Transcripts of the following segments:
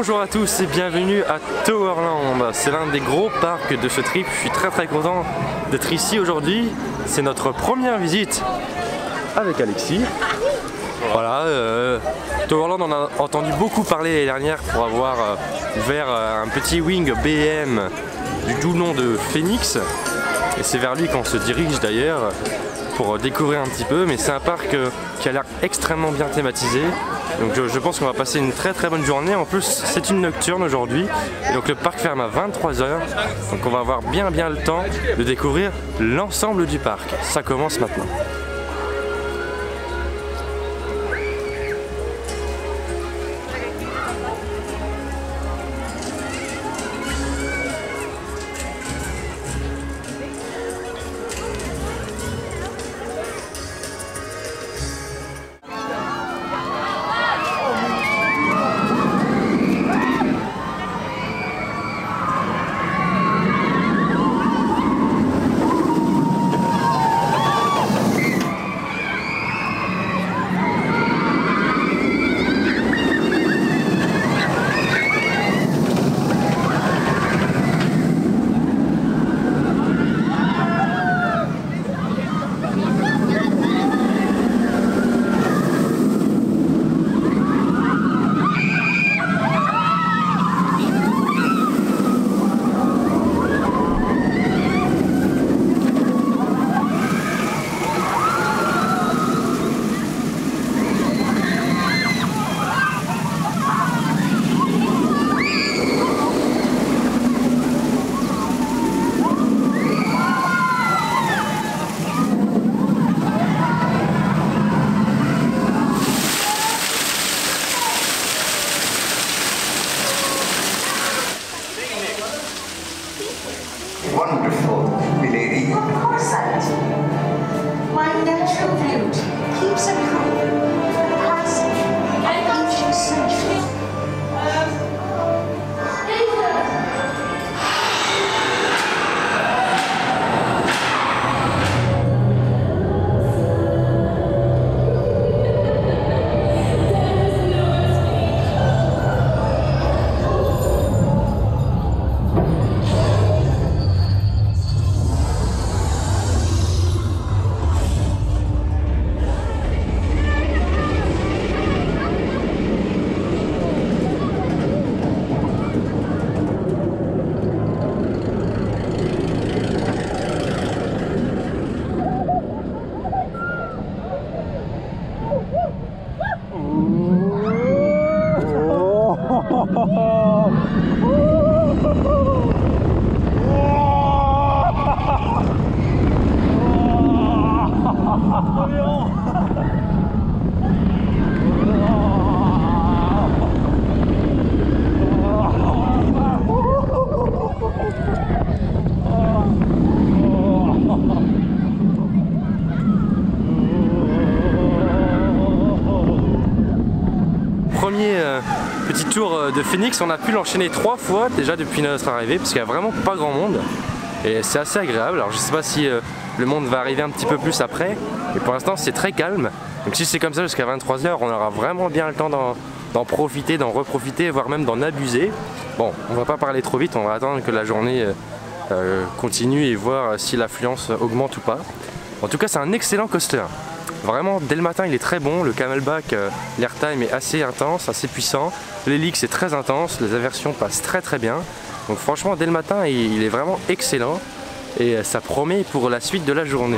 Bonjour à tous et bienvenue à Towerland. C'est l'un des gros parcs de ce trip. Je suis très content d'être ici aujourd'hui. C'est notre première visite avec Alexis. Voilà, Towerland, on a entendu beaucoup parler l'année dernière pour avoir ouvert un petit wing BM du doux nom de Phoenix. Et c'est vers lui qu'on se dirige d'ailleurs pour découvrir un petit peu. Mais c'est un parc qui a l'air extrêmement bien thématisé. Donc je pense qu'on va passer une très bonne journée. En plus c'est une nocturne aujourd'hui. Et donc le parc ferme à 23 h. Donc on va avoir bien le temps de découvrir l'ensemble du parc. Ça commence maintenant. Wonderful, milady. Of course I do. My natural beauty keeps a cool, passing, and each century. Premier petit tour de Phoenix, on a pu l'enchaîner 3 fois déjà depuis notre arrivée parce qu'il n'y a vraiment pas grand monde et c'est assez agréable. Alors je sais pas si le monde va arriver un petit peu plus après, mais pour l'instant c'est très calme. Donc si c'est comme ça jusqu'à 23 h, on aura vraiment bien le temps d'en profiter, d'en reprofiter, voire même d'en abuser. Bon, on va pas parler trop vite, on va attendre que la journée continue et voir si l'affluence augmente ou pas. En tout cas c'est un excellent coaster. Vraiment, dès le matin, il est très bon. Le Camelback, l'airtime est assez intense, assez puissant. L'Helix est très intense, les aversions passent très bien. Donc franchement, dès le matin, il est vraiment excellent. Et ça promet pour la suite de la journée.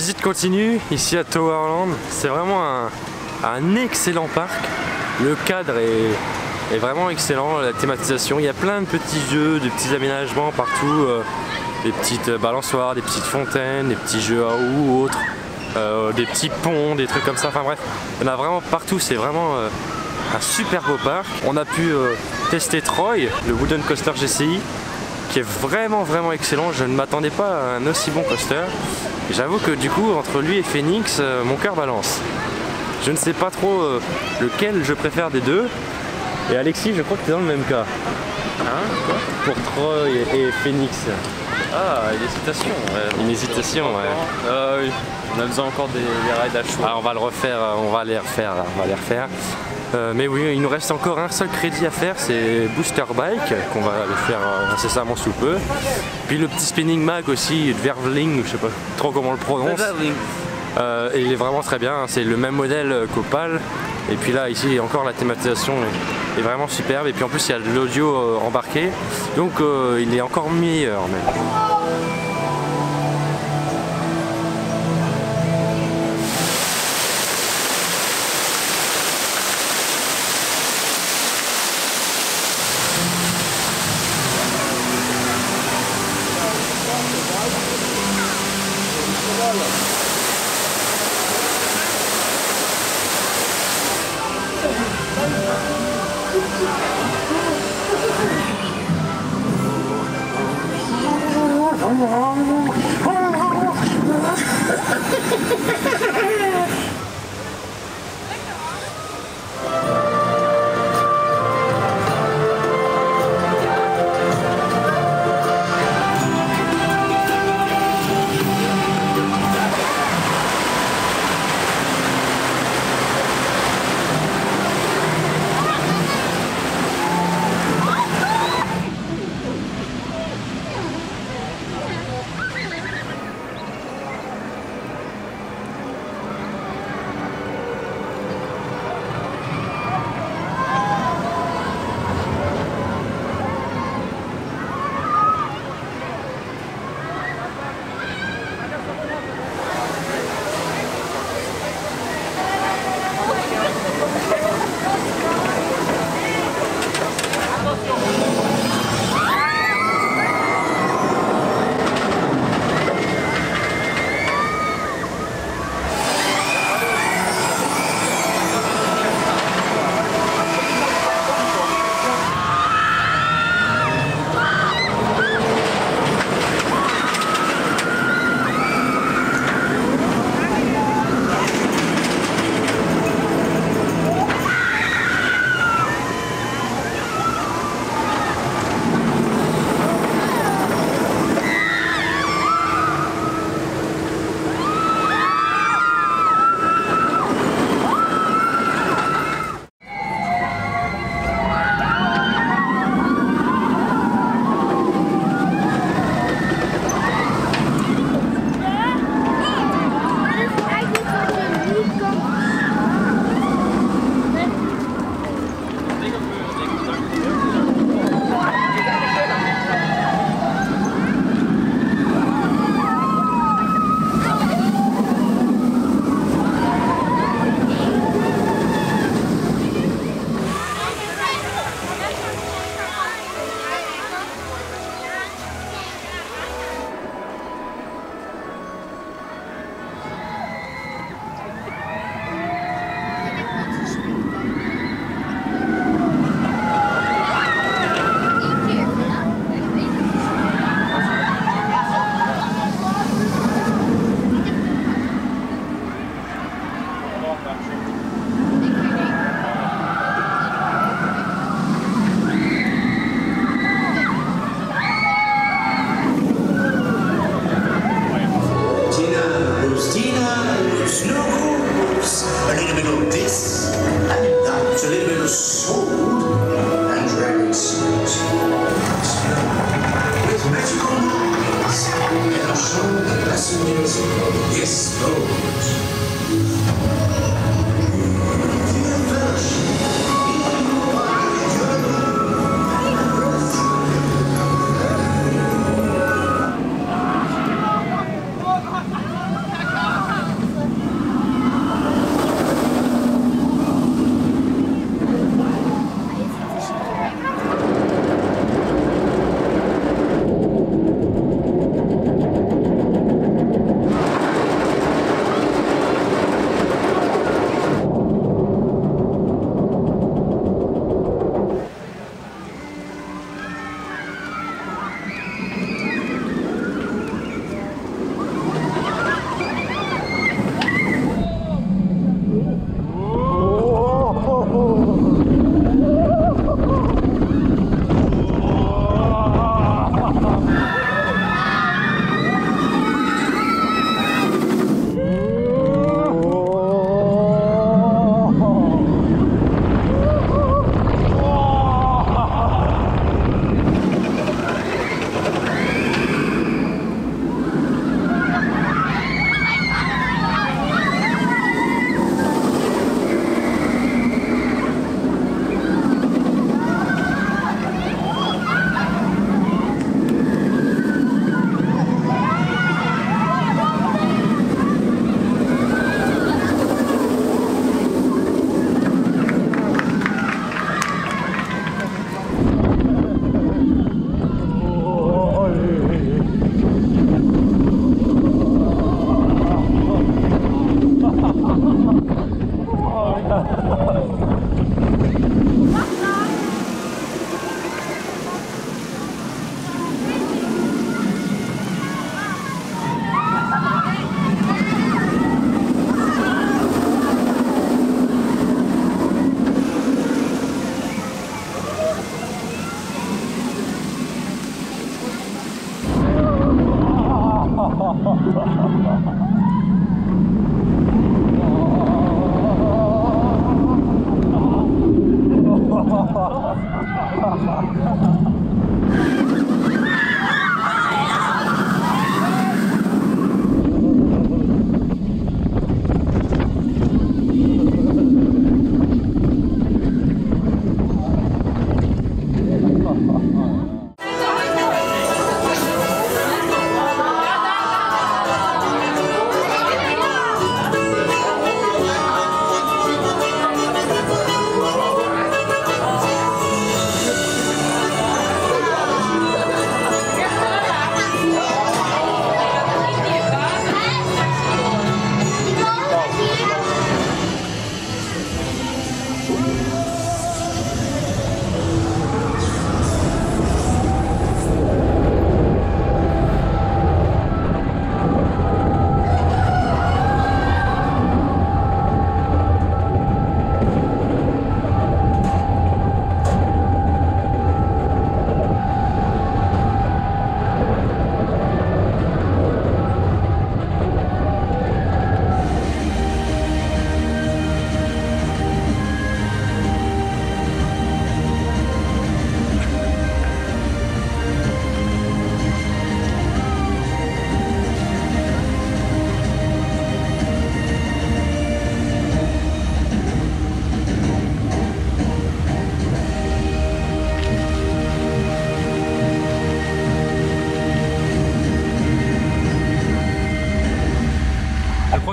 visite continue ici à Towerland. C'est vraiment un excellent parc. Le cadre est vraiment excellent, la thématisation. Il y a plein de petits jeux, de petits aménagements partout. Des petites balançoires, des petites fontaines, des petits jeux à eau ou autres. Des petits ponts, des trucs comme ça. Enfin bref, il y en a vraiment partout. C'est vraiment un super beau parc. On a pu tester Troy, le Wooden Coaster GCI, qui est vraiment excellent. Je ne m'attendais pas à un aussi bon coaster. Et j'avoue que du coup, entre lui et Phoenix, mon cœur balance. Je ne sais pas trop lequel je préfère des deux. Et Alexis, je crois que tu es dans le même cas. Hein? Quoi? Pour Troy et Phoenix. Ah, une hésitation, ouais. Une hésitation, ouais. Oui. On a besoin encore des rides à chaud. Ah, on va le refaire, on va les refaire. Mais oui, il nous reste encore un seul crédit à faire, c'est Booster Bike, qu'on va le faire incessamment sous peu. Puis le petit spinning mag aussi, Vervling, je sais pas trop comment on le prononce. Et il est vraiment très bien, c'est le même modèle qu'Opal. Et puis là, ici, encore la thématisation est vraiment superbe. Et puis en plus, il y a de l'audio embarqué, donc il est encore meilleur même.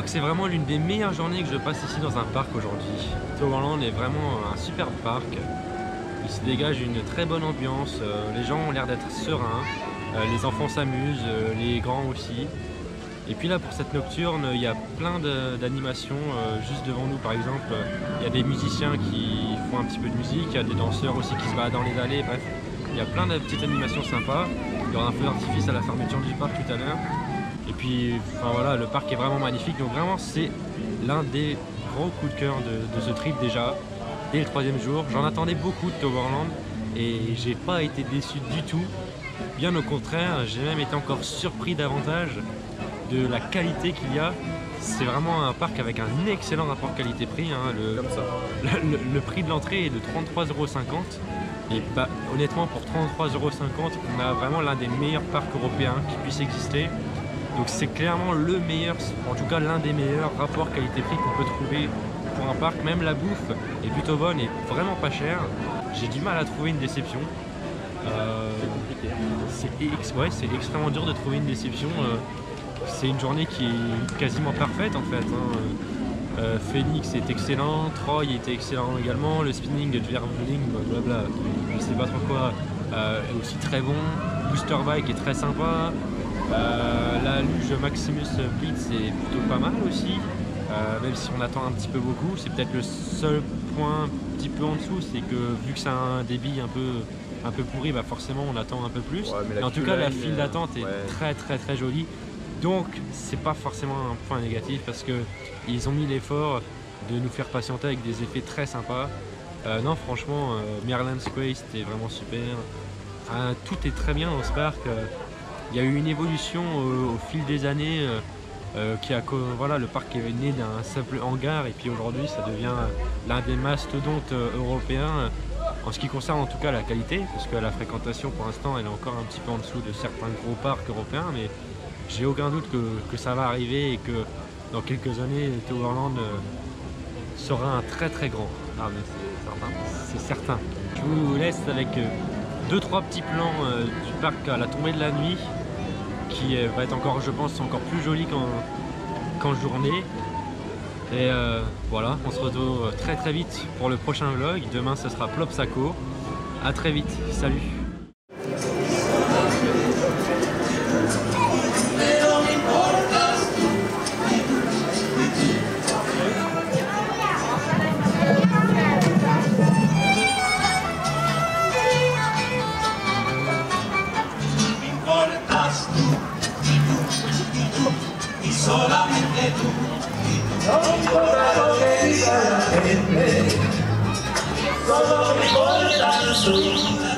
C'est vraiment l'une des meilleures journées que je passe ici dans un parc aujourd'hui. Toverland est vraiment un superbe parc. Il se dégage une très bonne ambiance, les gens ont l'air d'être sereins, les enfants s'amusent, les grands aussi. Et puis là pour cette nocturne, il y a plein d'animations juste devant nous par exemple. Il y a des musiciens qui font un petit peu de musique, il y a des danseurs aussi qui se baladent dans les allées, bref. Il y a plein de petites animations sympas. Il y aura un feu d'artifice à la fermeture du parc tout à l'heure. Et puis, enfin voilà, le parc est vraiment magnifique. Donc vraiment, c'est l'un des gros coups de cœur de ce trip déjà. Dès le 3e jour, j'en attendais beaucoup de Toverland et j'ai pas été déçu du tout. Bien au contraire, j'ai même été encore surpris davantage de la qualité qu'il y a. C'est vraiment un parc avec un excellent rapport qualité-prix. Hein. Le prix de l'entrée est de 33,50 €. Et bah, honnêtement, pour 33,50 €, on a vraiment l'un des meilleurs parcs européens qui puisse exister. Donc c'est clairement le meilleur, en tout cas l'un des meilleurs rapports qualité-prix qu'on peut trouver pour un parc. Même la bouffe est plutôt bonne et vraiment pas chère. J'ai du mal à trouver une déception. C'est extrêmement dur de trouver une déception. C'est une journée qui est quasiment parfaite en fait. Hein. Phoenix est excellent, Troy était excellent également, le spinning de Verveling, blablabla, je sais pas trop quoi, est aussi très bon. Booster Bike est très sympa. La luge Maximus Blitz est plutôt pas mal aussi, même si on attend un petit peu beaucoup. C'est peut-être le seul point un petit peu en dessous, c'est que vu que c'est un débit un peu pourri, bah forcément on attend un peu plus. Ouais, mais en tout cas la file d'attente est très jolie. Donc c'est pas forcément un point négatif parce que ils ont mis l'effort de nous faire patienter avec des effets très sympas. Non franchement, Merlin's Quest c'était vraiment super. Tout est très bien dans ce parc. Il y a eu une évolution au fil des années. Voilà, le parc est né d'un simple hangar et puis aujourd'hui ça devient l'un des mastodontes européens en ce qui concerne en tout cas la qualité, parce que la fréquentation pour l'instant elle est encore un petit peu en dessous de certains gros parcs européens, mais j'ai aucun doute que ça va arriver et que dans quelques années Toverland sera un très grand. Ah mais c'est certain. Je vous laisse avec 2-3 petits plans du parc à la tombée de la nuit qui va être encore, je pense, encore plus joli qu'en journée. Et voilà, on se retrouve très vite pour le prochain vlog. Demain ce sera Plopsaco. À très vite, salut. Solamente tú, no importa lo que diga la gente, solo me importa el sur.